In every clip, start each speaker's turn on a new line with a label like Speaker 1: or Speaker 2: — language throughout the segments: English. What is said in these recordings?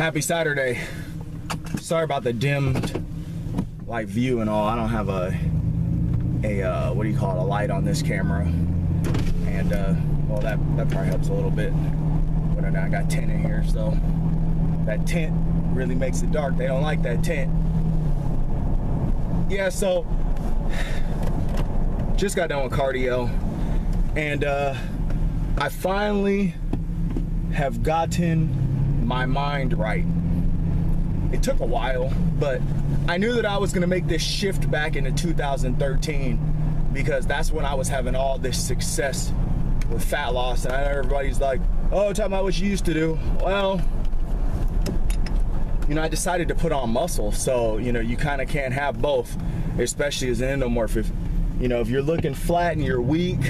Speaker 1: Happy Saturday. Sorry about the dimmed like view and all. I don't have a what do you call it, a light on this camera, and well, that probably helps a little bit. But I got tint in here, so that tint really makes it dark. They don't like that tint. Yeah, so just got done with cardio, and I finally have gotten my mind right. It took a while, but I knew that I was gonna make this shift back into 2013 because that's when I was having all this success with fat loss. And I know everybody's like, oh, talking about what you used to do. Well, you know, I decided to put on muscle. So, you know, you kind of can't have both, especially as an endomorph. If, you know, if you're looking flat and you're weak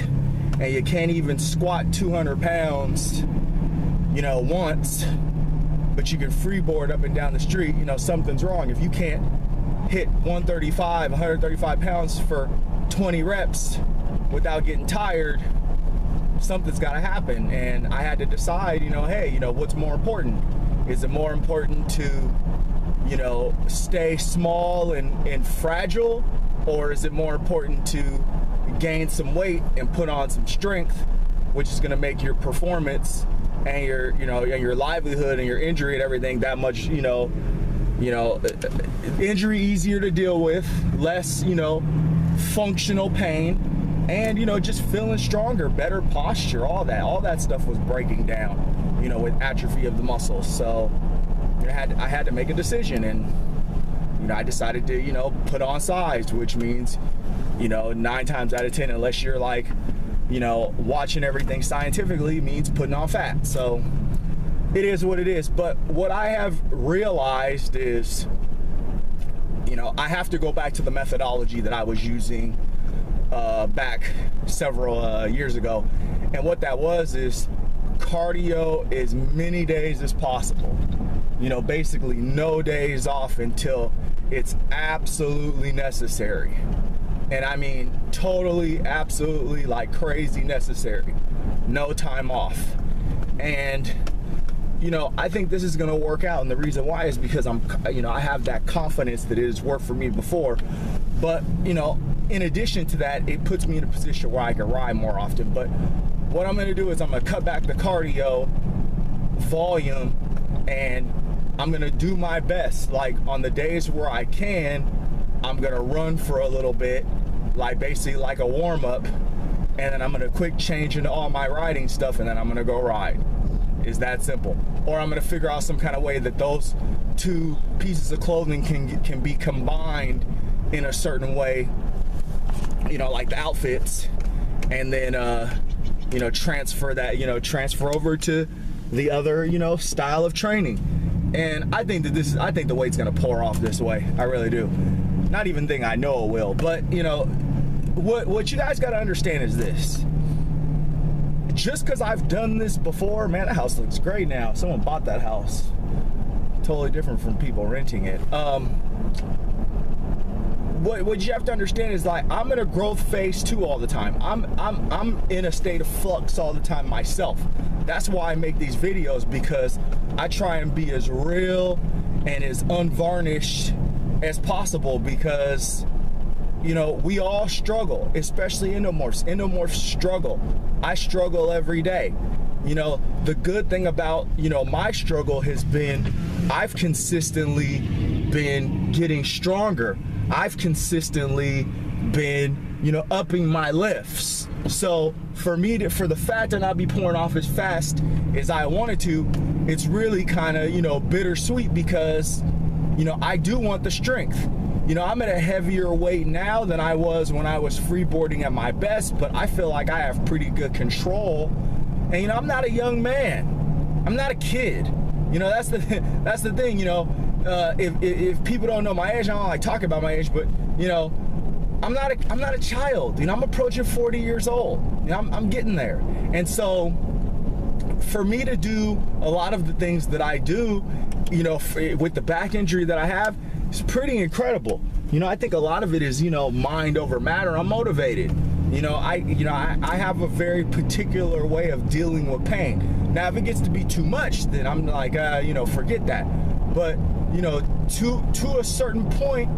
Speaker 1: and you can't even squat 200 pounds, you know, once, but you can freeboard up and down the street, you know, something's wrong. If you can't hit 135 pounds for 20 reps without getting tired, something's got to happen. And I had to decide, you know, hey, you know, what's more important? Is it more important to, you know, stay small and fragile, or is it more important to gain some weight and put on some strength, which is going to make your performance and your, you know, your livelihood and your injury and everything that much, you know, injury easier to deal with, less, you know, functional pain, and, you know, just feeling stronger, better posture, all that stuff was breaking down, you know, with atrophy of the muscles. So I had to make a decision, and, you know, I decided to, you know, put on size, which means, you know, 9 times out of 10, unless you're like, you know, watching everything scientifically, means putting on fat. So it is what it is. But what I have realized is, you know, I have to go back to the methodology that I was using back several years ago. And what that was is cardio as many days as possible. You know, basically no days off until it's absolutely necessary. And I mean totally, absolutely, like crazy necessary. No time off. And, you know, I think this is gonna work out, and the reason why is because you know, I have that confidence that it has worked for me before. But, you know, in addition to that, it puts me in a position where I can ride more often. But what I'm gonna do is I'm gonna cut back the cardio volume, and I'm gonna do my best. Like on the days where I can, I'm gonna run for a little bit, like basically like a warm-up, and then I'm gonna quick change into all my riding stuff, and then I'm gonna go ride. It's that simple. Or I'm gonna figure out some kind of way that those two pieces of clothing can be combined in a certain way, you know, like the outfits, and then you know, transfer that, you know, transfer over to the other, you know, style of training. And I think that I think the weight's gonna pour off this way. I really do. Not even think I know it will, but, you know, what you guys gotta understand is this. Just because I've done this before, man, that house looks great now. Someone bought that house. Totally different from people renting it. What you have to understand is, like, I'm in a growth phase too all the time. I'm in a state of flux all the time myself. That's why I make these videos, because I try and be as real and as unvarnished as possible, because, you know, we all struggle, especially endomorphs. Endomorphs struggle. I struggle every day. You know, the good thing about, you know, my struggle has been I've consistently been getting stronger. I've consistently been, you know, upping my lifts. So for me for the fat to not be pouring off as fast as I wanted to, it's really kind of, you know, bittersweet, because, you know, I do want the strength. You know, I'm at a heavier weight now than I was when I was freeboarding at my best, but I feel like I have pretty good control. And, you know, I'm not a young man. I'm not a kid. You know, that's the thing, you know. If people don't know my age, I don't like talking about my age, but, you know, I'm not a child. You know, I'm approaching 40 years old. You know, I'm getting there. And so for me to do a lot of the things that I do, you know, with the back injury that I have, it's pretty incredible. You know, I think a lot of it is, you know, mind over matter. I'm motivated. You know, I have a very particular way of dealing with pain. Now, if it gets to be too much, then I'm like, you know, forget that. But, you know, to a certain point,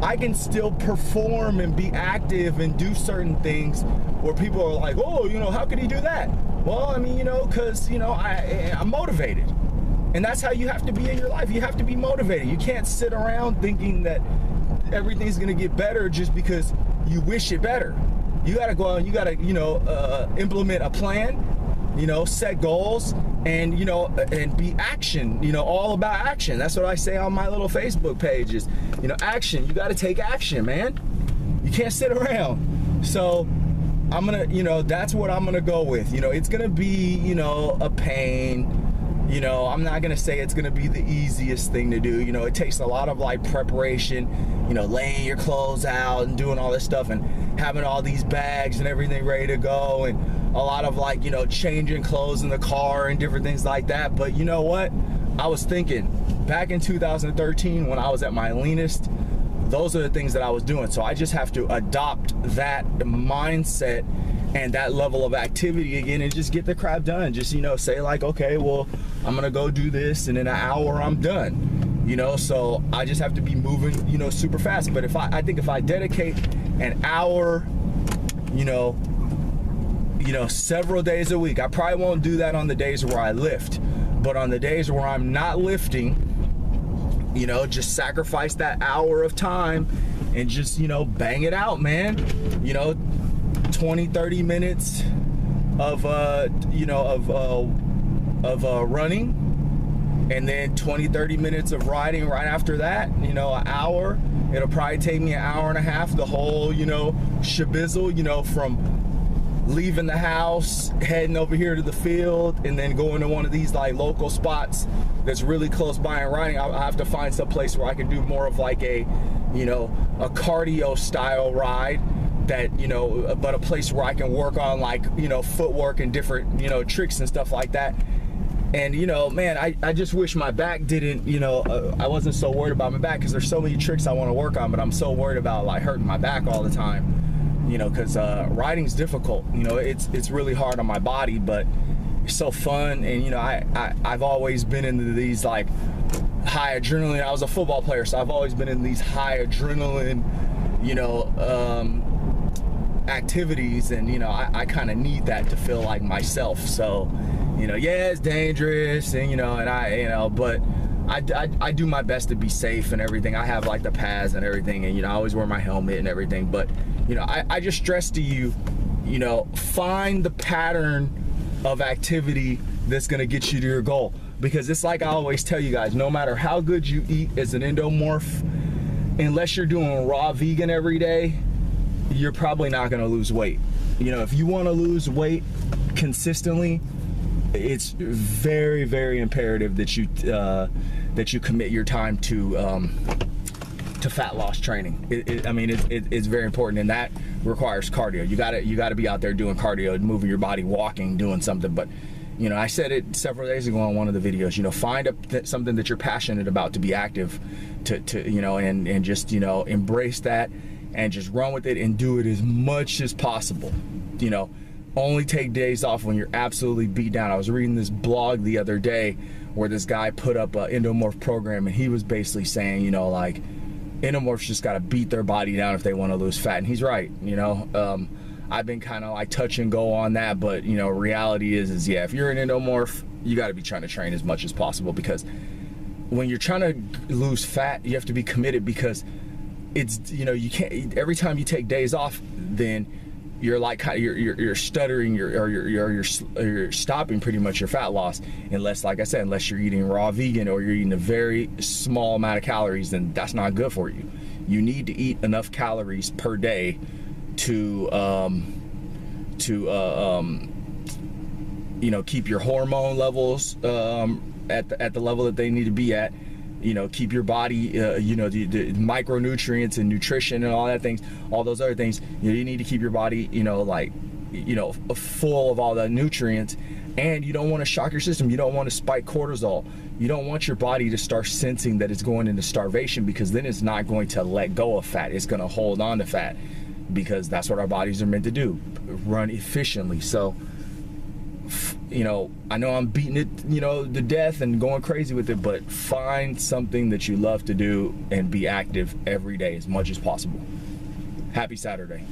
Speaker 1: I can still perform and be active and do certain things where people are like, oh, you know, how could he do that? Well, I mean, you know, because, you know, I'm motivated. And that's how you have to be in your life. You have to be motivated. You can't sit around thinking that everything's going to get better just because you wish it better. You got to go out and you got to, you know, implement a plan, you know, set goals, and, you know, and be action, you know, all about action. That's what I say on my little Facebook page is, you know, action. You got to take action, man. You can't sit around. So I'm going to, you know, that's what I'm going to go with. You know, it's going to be, you know, a pain. You know, I'm not going to say it's going to be the easiest thing to do. You know, it takes a lot of like preparation, you know, laying your clothes out and doing all this stuff and having all these bags and everything ready to go, and a lot of like, you know, changing clothes in the car and different things like that. But you know what? I was thinking back in 2013 when I was at my leanest, those are the things that I was doing. So I just have to adopt that mindset and that level of activity again and just get the crap done. Just, you know, say like, okay, well, I'm gonna go do this and in an hour I'm done, you know. So I just have to be moving, you know, super fast. But if I think if I dedicate an hour, you know, several days a week, I probably won't do that on the days where I lift, but on the days where I'm not lifting, you know, just sacrifice that hour of time and just, you know, bang it out, man. You know, 20-30 minutes of you know, of running, and then 20-30 minutes of riding right after that, you know, an hour. It'll probably take me an hour and a half, the whole, you know, shabizzle, you know, from leaving the house, heading over here to the field, and then going to one of these like local spots that's really close by and riding. I have to find some place where I can do more of like a, you know, a cardio style ride, that, you know, but a place where I can work on like, you know, footwork and different, you know, tricks and stuff like that. And, you know, man, I just wish my back didn't, you know, I wasn't so worried about my back, because there's so many tricks I want to work on, but I'm so worried about like hurting my back all the time, you know, because riding's difficult. You know, it's really hard on my body, but it's so fun. And, you know, I've always been into these like high adrenaline. I was a football player, so I've always been in these high adrenaline, you know, activities, and, you know, I kind of need that to feel like myself. So, you know, yeah, it's dangerous, and, you know, and you know, but I do my best to be safe and everything. I have like the pads and everything, and, you know, I always wear my helmet and everything. But, you know, I just stress to you, you know, find the pattern of activity that's gonna get you to your goal, because it's like I always tell you guys, no matter how good you eat as an endomorph, unless you're doing raw vegan every day, you're probably not going to lose weight. You know, if you want to lose weight consistently, it's very, very imperative that you commit your time to fat loss training. It's very important, and that requires cardio. You got to be out there doing cardio, moving your body, walking, doing something. But, you know, I said it several days ago on one of the videos. You know, find something that you're passionate about to be active, to you know, and just, you know, embrace that. And just run with it and do it as much as possible. You know, only take days off when you're absolutely beat down. I was reading this blog the other day where this guy put up an Endomorph program, and he was basically saying, you know, like, endomorphs just got to beat their body down if they want to lose fat. And he's right. You know, I've been kind of like touch and go on that, but, you know, reality is yeah, if you're an endomorph, you got to be trying to train as much as possible, because when you're trying to lose fat, you have to be committed, because it's, you know, you can't, every time you take days off, then you're like, you're stuttering, you're stopping pretty much your fat loss, unless, like I said, unless you're eating raw vegan or you're eating a very small amount of calories, then that's not good for you. You need to eat enough calories per day to you know, keep your hormone levels at the level that they need to be at. You know, keep your body, you know, the micronutrients and nutrition and all that things, all those other things. You know, you need to keep your body, you know, like, you know, full of all the nutrients. And you don't want to shock your system. You don't want to spike cortisol. You don't want your body to start sensing that it's going into starvation, because then it's not going to let go of fat. It's going to hold on to fat, because that's what our bodies are meant to do, run efficiently. So you know, I know I'm beating it, you know, to death and going crazy with it, but find something that you love to do and be active every day as much as possible. Happy Saturday.